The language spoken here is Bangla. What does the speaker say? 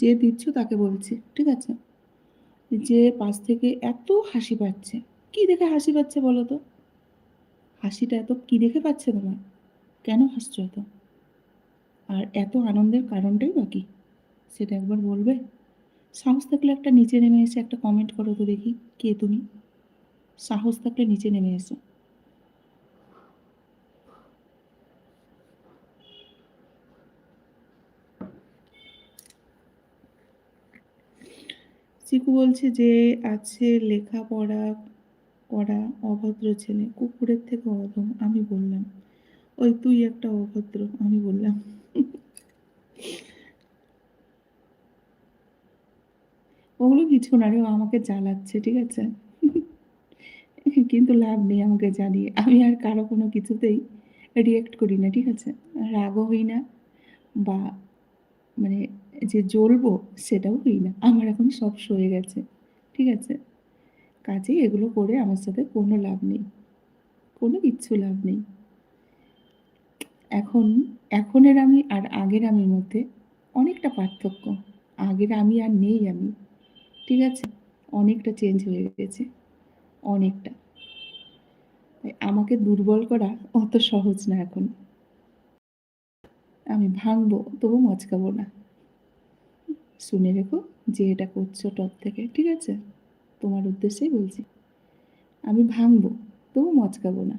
যে দিচ্ছ তাকে বলছি, ঠিক আছে? যে পাশ থেকে এত হাসি পাচ্ছে, কি দেখে হাসি পাচ্ছে বলো তো? হাসিটা এত কি দেখে পাচ্ছে তোমার? কেন হাসছো এত? আর এত আনন্দের কারণটাই বা কি? সেটা একবার বলবে? সাহস থাকলে একটা নিচে নেমে এসে একটা কমেন্ট করো তো দেখি, কে তুমি? সাহস থাকলে নিচে নেমে এসো। চিকু বলছে যে আছে লেখাপড়া করা অভদ্র ছেলে, কুকুরের থেকে অধম। আমি বললাম, ওই তুই একটা অভদ্র, আমি বললাম। ওগুলো কিছু না রে, ও আমাকে জ্বালাচ্ছে, ঠিক আছে? কিন্তু লাভ নেই আমাকে জ্বালিয়ে। আমি আর কারো কোনো কিছুতেই রিঅ্যাক্ট করি না, ঠিক আছে? রাগও হই না বা মানে যে জ্বলবো সেটাও হই না। আমার এখন সব সয়ে গেছে, ঠিক আছে? কাজেই এগুলো করে আমার সাথে কোনো লাভ নেই, কোনো কিচ্ছু লাভ নেই। এখন এখনের আমি আর আগের আমির মধ্যে অনেকটা পার্থক্য। আগের আমি আর নেই আমি, ঠিক আছে? অনেকটা চেঞ্জ হয়ে গেছে, অনেকটা। তাই আমাকে দুর্বল করা অত সহজ না এখন। আমি ভাঙবো তবু মচকাবো না। শুনে রেখো যে এটা করছো টপ থেকে, ঠিক আছে? তোমার উদ্দেশ্যেই বলছি। আমি ভাঙবো তবু মচকাবো না।